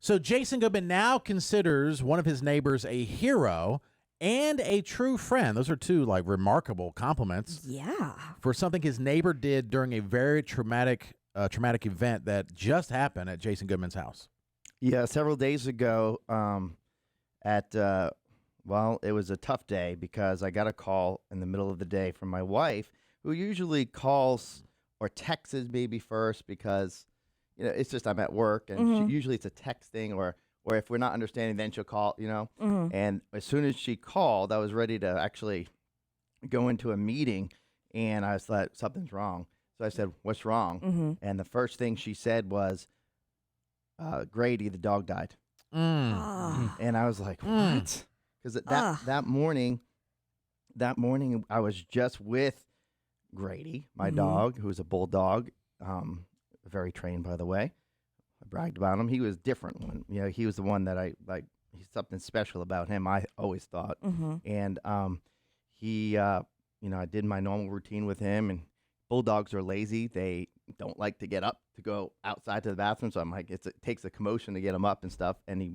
So Jason Goodman now considers one of his neighbors a hero and a true friend. Those are two like remarkable compliments. Yeah. For something his neighbor did during a very traumatic event that just happened at Jason Goodman's house. Yeah, several days ago, it was a tough day because I got a call in the middle of the day from my wife, who usually calls or texts me first because, it's just I'm at work, and usually it's a texting or if we're not understanding, then she'll call, And as soon as she called, I was ready to actually go into a meeting, and I was like, something's wrong. So I said, "What's wrong?" And the first thing she said was, Grady, the dog, died. And I was like, what? Because that morning, I was just with Grady, my dog, who's a bulldog, very trained, by the way. I bragged about him. He was different. He was the one that I like. He's something special about him, I always thought. And I did my normal routine with him. And bulldogs are lazy. They don't like to get up to go outside to the bathroom. So I'm like, it takes a commotion to get him up and stuff. And he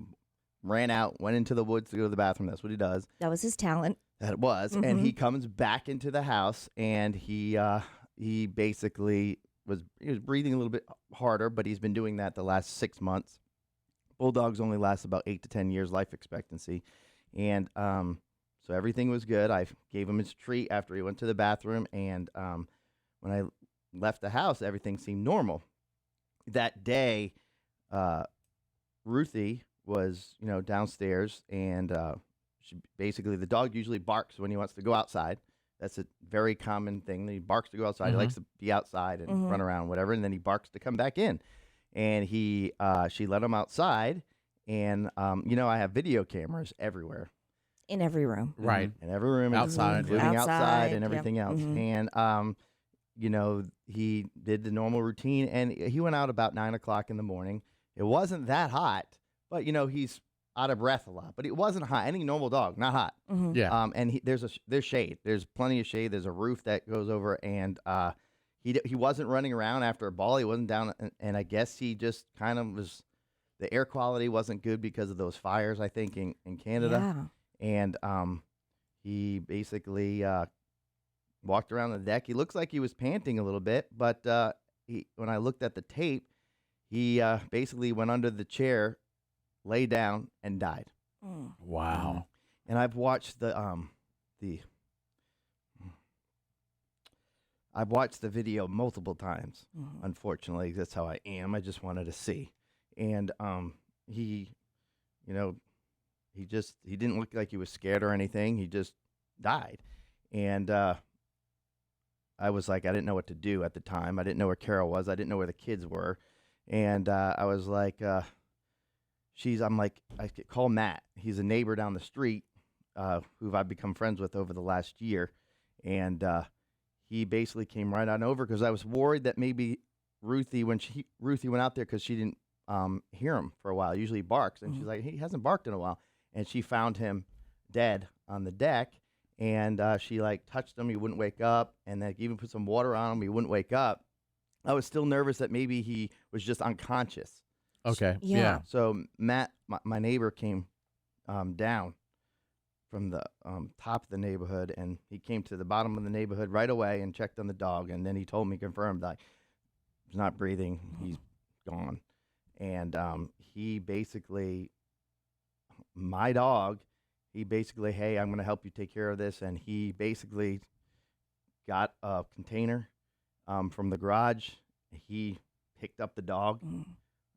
ran out, went into the woods to go to the bathroom. That's what he does. That was his talent. That it was. And he comes back into the house, and he basically was breathing a little bit harder, but he's been doing that the last 6 months. Bulldogs only last about 8 to 10 years life expectancy. And so everything was good. I gave him his treat after he went to the bathroom. And when I left the house, everything seemed normal. That day, Ruthie was, downstairs, and she basically, the dog usually barks when he wants to go outside. That's a very common thing. He barks to go outside. He likes to be outside and run around, whatever, and then he barks to come back in. And she let him outside, and I have video cameras everywhere. In every room. Right. In every room. Outside. Including outside and everything else. Mm-hmm. And, he did the normal routine, and he went out about 9 o'clock in the morning. It wasn't that hot, but, he's out of breath a lot. But it wasn't hot. Any normal dog, not hot. Yeah. And there's shade. There's plenty of shade. There's a roof that goes over, and he wasn't running around after a ball. He wasn't down, and I guess he just kind of was. The air quality wasn't good because of those fires, I think, in Canada. Yeah. And he basically walked around the deck. He looks like he was panting a little bit, but when I looked at the tape, he basically went under the chair, lay down, and died. Wow. And I've watched I've watched the video multiple times. Unfortunately, that's how I am. I just wanted to see. And he didn't look like he was scared or anything. He just died. And I was like, I didn't know what to do at the time. I didn't know where Carol was. I didn't know where the kids were. And I was like, I'm like, I could call Matt. He's a neighbor down the street who I've become friends with over the last year. And he basically came right on over because I was worried that maybe Ruthie went out there because she didn't hear him for a while. Usually he barks. And she's like, he hasn't barked in a while. And she found him dead on the deck. And she touched him. He wouldn't wake up. And then even put some water on him. He wouldn't wake up. I was still nervous that maybe he was just unconscious. Okay. Yeah. So Matt, my neighbor, came down from the top of the neighborhood, and he came to the bottom of the neighborhood right away and checked on the dog. And then he told me, confirmed, that he's not breathing. He's gone. And he basically, my dog, he basically, hey, I'm going to help you take care of this. And he basically got a container from the garage. He picked up the dog,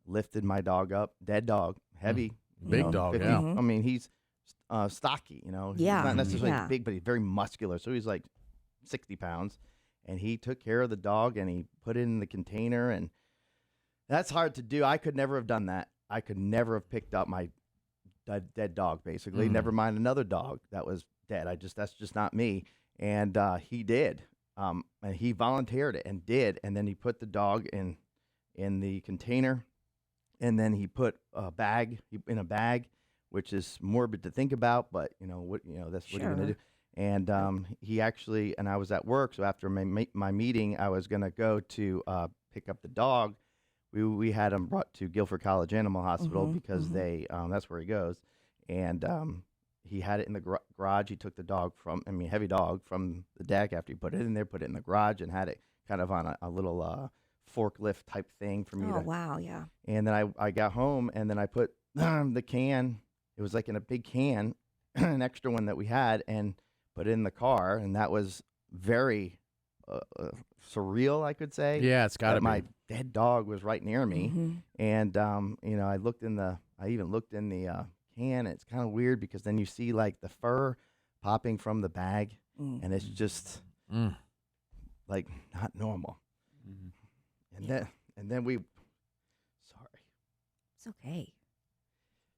lifted my dog up, dead dog, heavy. Big dog, 50, yeah. I mean, he's stocky, Yeah. He's not necessarily Yeah. big, but he's very muscular. So he's like 60 pounds. And he took care of the dog, and he put it in the container. And that's hard to do. I could never have done that. I could never have picked up my dead dog, basically. Never mind another dog that was dead. That's just not me. And he did. And he volunteered it and did. And then he put the dog in the container. And then he put in a bag, which is morbid to think about, but that's what you're gonna do. And he actually, and I was at work, so after my meeting, I was gonna go to pick up the dog. we had him brought to Guilford College Animal Hospital Mhm, because mhm. they that's where he goes, and he had it in the garage. He took the dog heavy dog from the deck after he put it in there, put it in the garage, and had it kind of on a little forklift type thing for me Oh, to. wow. Yeah. And then I got home, and then I put the can. It was like in a big can, an extra one that we had, and put it in the car, and that was very surreal, I could say. Yeah, it's got to That be. my dead dog was right near me, Hmm. and I even looked in the can. It's kind of weird because then you see like the fur popping from the bag, Mm. and it's just Mm. like not normal. Mhm. And Yeah. then we, sorry. It's okay.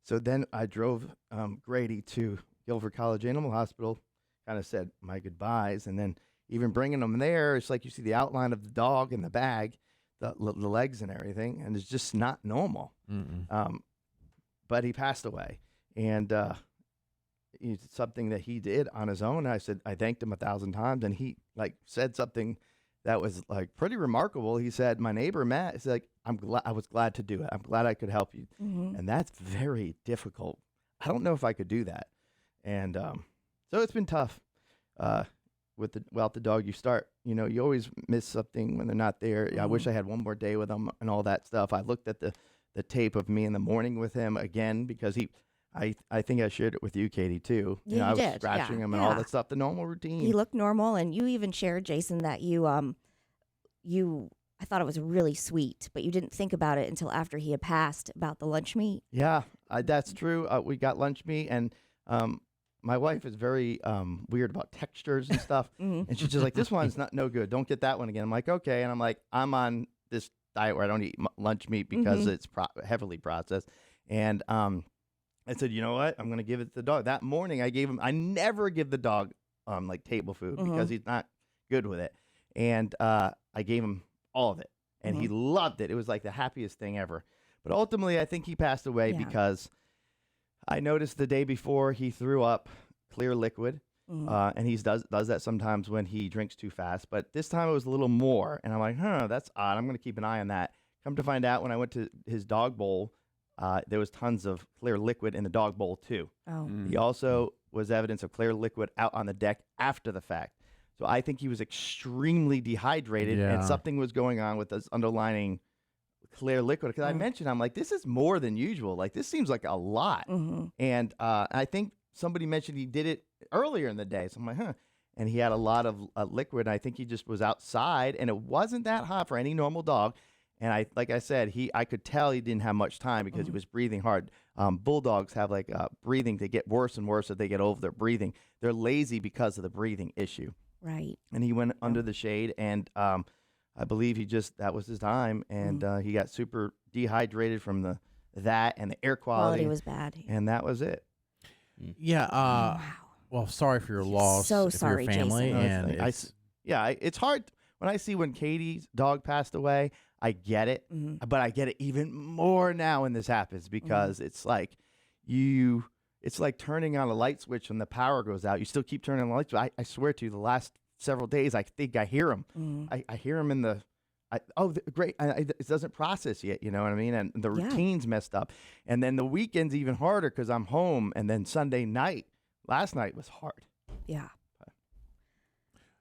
So then I drove Grady to Guilford College Animal Hospital, kind of said my goodbyes, and then even bringing him there, it's like you see the outline of the dog in the bag, the legs and everything, and it's just not normal. Mm-mm. But he passed away, and it's something that he did on his own. I thanked him 1,000 times, and he like said something that was like pretty remarkable. He said, "My neighbor Matt is like, I was glad to do it. I'm glad I could help you," Hmm. and that's very difficult. I don't know if I could do that, and so it's been tough. Without the dog, you always miss something when they're not there. I wish I had one more day with them and all that stuff. I looked at the tape of me in the morning with him again because I think I shared it with you, Katie, too. Yeah, I you was did. scratching Yeah, him and all yeah. that stuff, the normal routine. He looked normal, and you even shared, Jason, that I thought it was really sweet, but you didn't think about it until after he had passed about the lunch meat. Yeah, that's true. We got lunch meat, and my wife is very weird about textures and stuff. Mhm. And she's just like, this one's no good. Don't get that one again. I'm like, okay. And I'm like, I'm on this diet where I don't eat lunch meat because it's heavily processed. And I said, you know what? I'm going to give it to the dog. That morning I never give the dog like table food because he's not good with it. And I gave him all of it. And he loved it. It was like the happiest thing ever. But ultimately, I think he passed away Yeah. because I noticed the day before he threw up clear liquid. And he does that sometimes when he drinks too fast. But this time it was a little more. And I'm like, that's odd. I'm going to keep an eye on that. Come to find out, when I went to his dog bowl, there was tons of clear liquid in the dog bowl, too. Oh. He also was evidence of clear liquid out on the deck after the fact. So I think he was extremely dehydrated, and Yeah. something was going on with this underlining clear liquid. Because I mentioned, I'm like, this is more than usual. Like, this seems like a lot. And I think somebody mentioned he did it earlier in the day. So I'm like, And he had a lot of liquid. I think he just was outside, and it wasn't that hot for any normal dog. And like I said, I could tell he didn't have much time because he was breathing hard. Bulldogs have like breathing to get worse and worse as they get over their breathing. They're lazy because of the breathing issue. Right. And he went under the shade, and I believe that was his time, and he got super dehydrated from that and the air quality. Quality was bad. And that was it. Yeah. Wow. Well, sorry for your loss. So for sorry, your family. Jason. And It's- it's hard when Katie's dog passed away. I get it, but I get it even more now when this happens because it's like it's like turning on a light switch when the power goes out. You still keep turning on the light switch. I swear to you, the last several days, I think I hear him. I hear him in the. Great! It doesn't process yet. You know what I mean? And the routine's messed up. And then the weekend's even harder because I'm home. And then Sunday night, last night was hard. Yeah.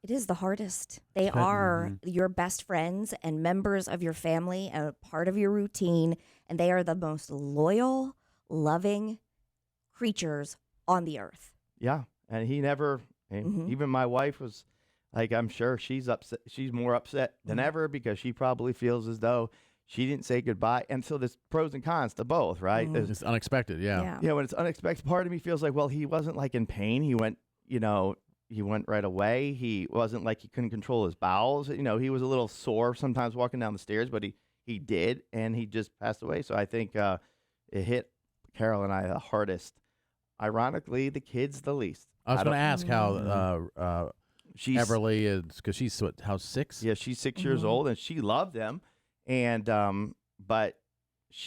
It is the hardest. They are your best friends and members of your family and a part of your routine. And they are the most loyal, loving creatures on the earth. Yeah, and he never. And even my wife was like, I'm sure she's upset. She's more upset than ever because she probably feels as though she didn't say goodbye. And so there's pros and cons to both, right? it's unexpected. Yeah. Yeah, when it's unexpected, part of me feels like, well, he wasn't like in pain. He went, he went right away. He wasn't like he couldn't control his bowels. He was a little sore sometimes walking down the stairs, but he did, and he just passed away. So I think it hit Carol and I the hardest. Ironically, the kids the least. I was going to ask how She's Everly is, because she's how 6? Yeah, she's 6 years old, and she loved them. And but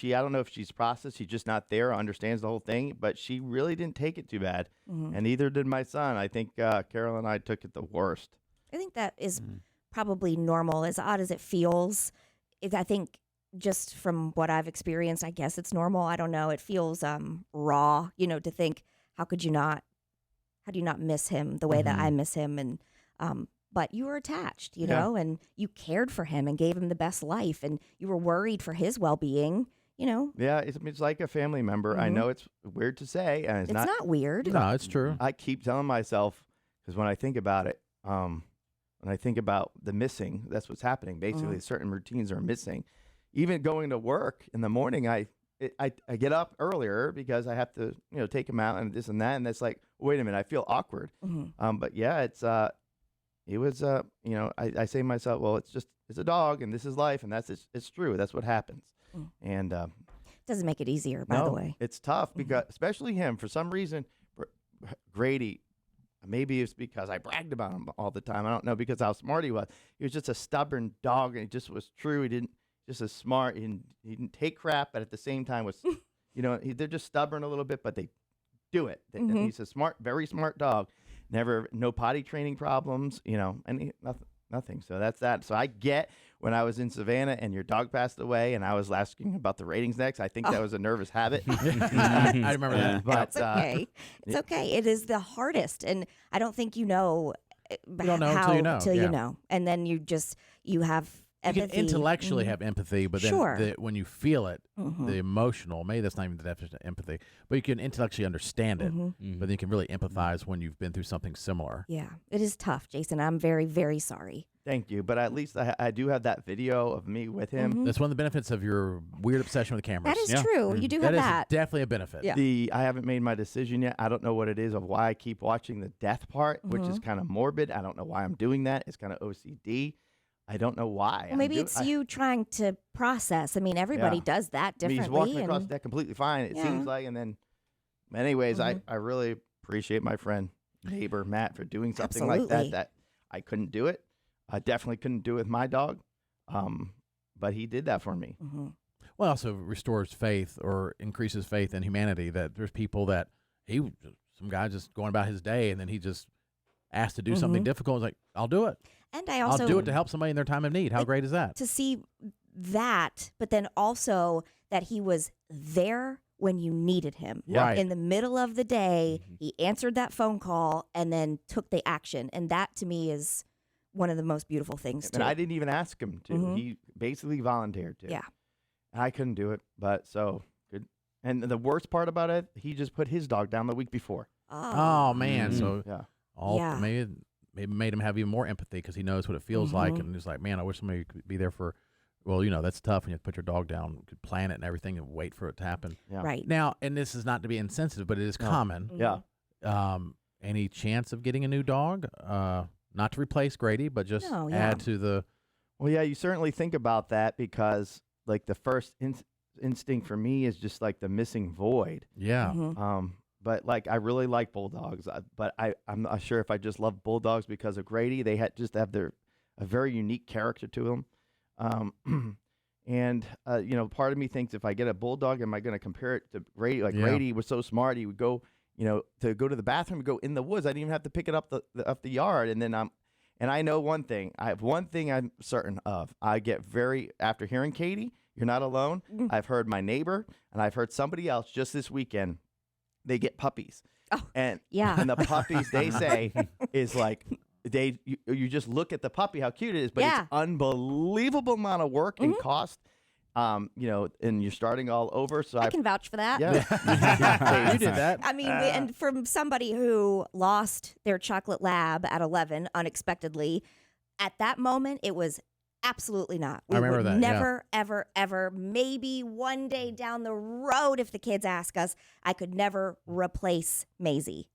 I don't know if she's processed. She's just not there, understands the whole thing. But she really didn't take it too bad, and neither did my son. I think Carol and I took it the worst. I think that is probably normal, as odd as it feels. I think just from what I've experienced, I guess it's normal. I don't know. It feels raw, to think, how do you not miss him the way that I miss him? And but you were attached, know, and you cared for him and gave him the best life, and you were worried for his well-being, Yeah, it's like a family member. I know it's weird to say, and It's not weird. No, it's true. I keep telling myself, because when I think about it, when I think about the missing, that's what's happening. Basically, certain routines are missing. Even going to work in the morning, I get up earlier because I have to, take him out and this and that. And it's like, wait a minute, I feel awkward. But yeah, it was, I say to myself, well, it's a dog and this is life. And it's true. That's what happens. And doesn't make it easier, by the way. It's tough because, especially him, for some reason, Grady, maybe it's because I bragged about him all the time. I don't know, because how smart he was. He was just a stubborn dog, and he just was true. He didn't just as smart. He didn't take crap, but at the same time was, they're just stubborn a little bit, but they do it. He's a smart, very smart dog. No potty training problems, nothing. So that's that. So I get when I was in Savannah and your dog passed away, and I was asking about the ratings next. I think that was a nervous habit. I remember that. But it's okay. It's okay. It is the hardest, and I don't think you know. You don't know until you know. And then you have empathy. You can intellectually have empathy, but then Sure. when you feel it, the emotional, maybe that's not even the definition of empathy, but you can intellectually understand it, but then you can really empathize when you've been through something similar. Yeah, it is tough, Jason. I'm very, very sorry. Thank you. But at least I do have that video of me with him. That's one of the benefits of your weird obsession with cameras. That is true. You do have that. That is definitely a benefit. Yeah. I haven't made my decision yet. I don't know what it is of why I keep watching the death part, which is kind of morbid. I don't know why I'm doing that. It's kind of OCD. I don't know why. Well, maybe it's you trying to process. I mean, everybody does that differently. He's walking across that completely fine, it seems like. And then, anyways, I really appreciate my friend, neighbor, Matt, for doing something like that I couldn't do it. I definitely couldn't do it with my dog. But he did that for me. Well, it also restores faith or increases faith in humanity, that there's people that some guy just going about his day, and then he just asked to do something difficult. He's like, I'll do it. And I'll do it to help somebody in their time of need. How great is that? To see that, but then also that he was there when you needed him. Right. In the middle of the day, he answered that phone call and then took the action. And that, to me, is one of the most beautiful things, too. And I didn't even ask him to. He basically volunteered to. Yeah. I couldn't do it, but so good. And the worst part about it, he just put his dog down the week before. Oh man. So Yeah. maybe made him have even more empathy, because he knows what it feels like, and he's like, man, I wish somebody could be there for. Well, that's tough when you have to put your dog down, you could plan it and everything, and wait for it to happen. Yeah. Right. Now, and this is not to be insensitive, but it is common. Yeah. Any chance of getting a new dog? Not to replace Grady, but just add to the. Well, yeah, you certainly think about that, because like the first instinct for me is just like the missing void. Yeah. But like I really like bulldogs, but I'm not sure if I just love bulldogs because of Grady. They just have a very unique character to them. And part of me thinks, if I get a bulldog, am I going to compare it to Grady? Like Grady was so smart, he would go, to go to the bathroom, go in the woods. I didn't even have to pick it up the yard. And then and I know one thing. I have one thing I'm certain of. I get after hearing Katie, you're not alone. I've heard my neighbor, and I've heard somebody else just this weekend. They get puppies. Oh, and yeah. And the puppies, they say, is like, you just look at the puppy, how cute it is, but it's unbelievable amount of work and cost. And you're starting all over. So I can vouch for that. Yeah. You did that. I mean, and from somebody who lost their chocolate lab at 11 unexpectedly, at that moment, it was absolutely not. I remember that. Never, ever, ever, maybe one day down the road, if the kids ask us, I could never replace Maisie.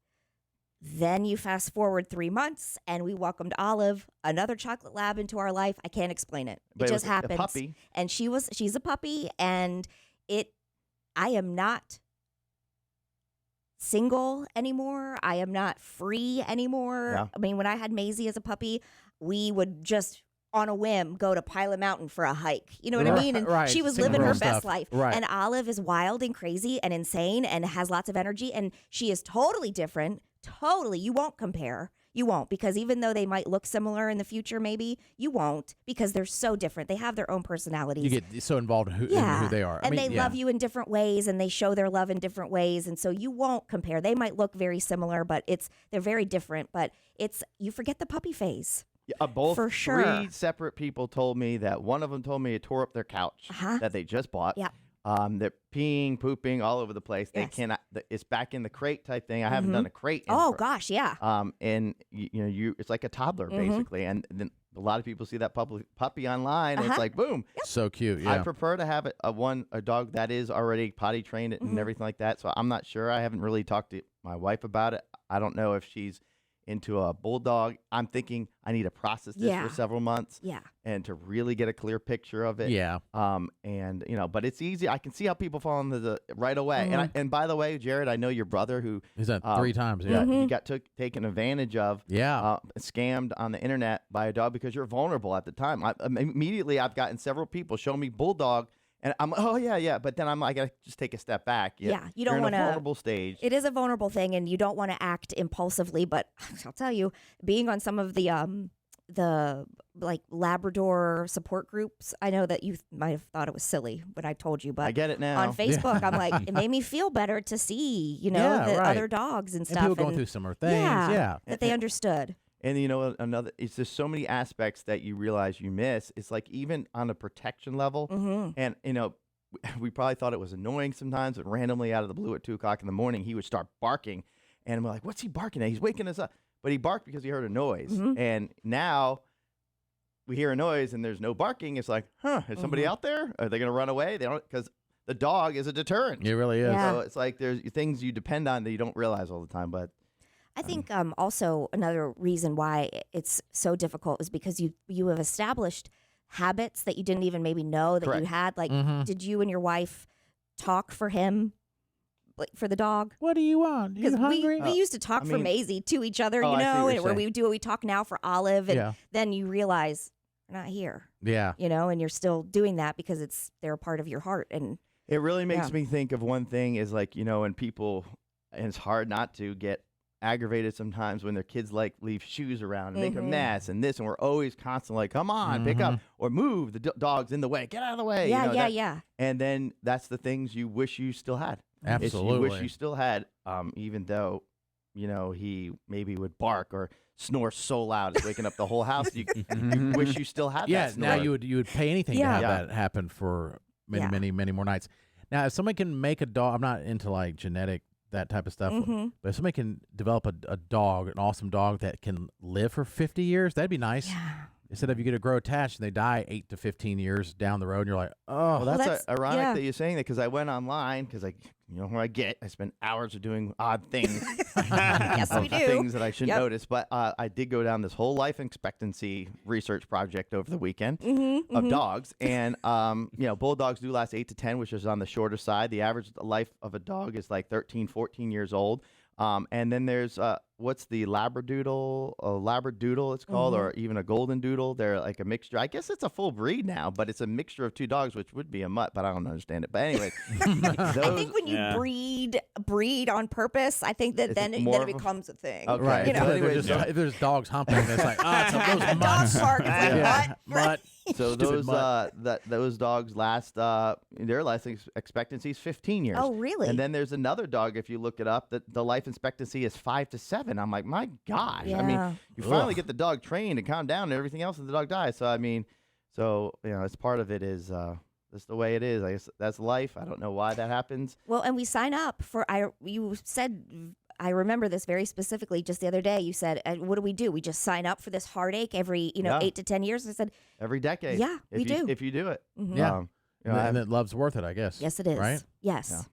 Then you fast forward 3 months, and we welcomed Olive, another chocolate lab, into our life. I can't explain it. But it just a happens. puppy. And she's a puppy, and I am not single anymore. I am not free anymore. Yeah. I mean, when I had Maisie as a puppy, we would just on a whim go to Pilot Mountain for a hike. You know what I mean? And she was living her best life. Right. And Olive is wild and crazy and insane and has lots of energy, and she is totally different. Totally. You won't compare. You won't, because even though they might look similar in the future, maybe you won't, because they're so different. They have their own personalities. You get so involved in who they are. And they love you in different ways, and they show their love in different ways. And so you won't compare. They might look very similar, but they're very different. But you forget the puppy phase. Both for sure. 3 separate people told me that one of them told me it tore up their couch that they just bought. Yeah. They're peeing, pooping all over the place. They cannot. It's back in the crate type thing. I haven't done a crate. Gosh, yeah. And it's like a toddler basically. And then a lot of people see that puppy online, and it's like boom, so cute. Yeah. I prefer to have a dog that is already potty trained and everything like that. So I'm not sure. I haven't really talked to my wife about it. I don't know if she's into a bulldog. I'm thinking I need to process this for several months. Yeah. And to really get a clear picture of it. Yeah. And but it's easy. I can see how people fall into the right away. And by the way, Jared, I know your brother who is that 3 times. Yeah. He got taken advantage of. Yeah. Scammed on the internet by a dog because you're vulnerable at the time. Immediately, I've gotten several people show me bulldog. And I'm, but then I gotta just take a step back. You don't want to. Vulnerable stage. It is a vulnerable thing, and you don't want to act impulsively. But I'll tell you, being on some of the like Labrador support groups, I know that you might have thought it was silly when I told you, but I get it now. On Facebook, I'm like, it made me feel better to see, the other dogs and stuff, and people going through similar things. That they understood. And it's just so many aspects that you realize you miss. It's like even on a protection level, and we probably thought it was annoying sometimes, but randomly out of the blue at 2:00 in the morning, he would start barking, and we're like, "What's he barking at? He's waking us up." But he barked because he heard a noise, and now we hear a noise and there's no barking. It's like, is somebody out there? Are they going to run away? They don't, because the dog is a deterrent. It really is. Yeah. So it's like there's things you depend on that you don't realize all the time, but. I think also another reason why it's so difficult is because you have established habits that you didn't even maybe know that Correct. you had. Like, did you and your wife talk for him, like for the dog? What do you want? You Because hungry? we used to talk for Maisie to each other, I see what you're where saying. we talk now for Olive, and then you realize they're not here. Yeah. And you're still doing that because they're a part of your heart. And it really makes me think of one thing is like, when people, and it's hard not to get aggravated sometimes when their kids like leave shoes around and make a mess and this, and we're always constantly like, come on, pick up or move, the dog's in the way, get out of the way. Yeah. And then that's the things you wish you still had. Absolutely. You wish you still had, even though he maybe would bark or snore so loud it's waking up the whole house. You wish you still had that. Yeah, snore. now you would pay anything to have that happen for many more nights. Now, if somebody can make a dog, I'm not into like genetic, that type of stuff, but if somebody can develop a dog, an awesome dog that can live for 50 years, that'd be nice. Yeah. Instead of you get to grow attached and they die 8 to 15 years down the road, and you're like, oh. Well, that's ironic that you're saying that, because I went online, because where I spend hours of doing odd things. Yes, we do. Things that I shouldn't notice. But I did go down this whole life expectancy research project over the weekend of dogs. And, bulldogs do last 8 to 10, which is on the shorter side. The average life of a dog is like 13, 14 years old. And then there's what's the Labradoodle? A Labradoodle it's called, or even a Golden Doodle. They're like a mixture. I guess it's a full breed now, but it's a mixture of 2 dogs, which would be a mutt, but I don't understand it. But anyway, I think when you breed on purpose, I think that then it becomes a thing. Okay. Right. Anyways, If there's dogs humping, it's like, it's those Dog mutts. bark, it's like, Mutt. So Stupid those dogs last their life expectancy is 15 years. Oh, really? And then there's another dog, if you look it up, that the life expectancy is 5 to 7. I'm like, my gosh. Yeah. I mean, you finally get the dog trained and calm down and everything else, and the dog dies. So I mean, it's part of it is that's the way it is. I guess that's life. I don't know why that happens. Well, and we sign up for you said, I remember this very specifically just the other day. You said, what do? We just sign up for this heartache every 8 to 10 years? I said, every decade. Yeah, we do. If you do it. Yeah. And that love's worth it, I guess. Yes, it is. Right? Yes. Yeah.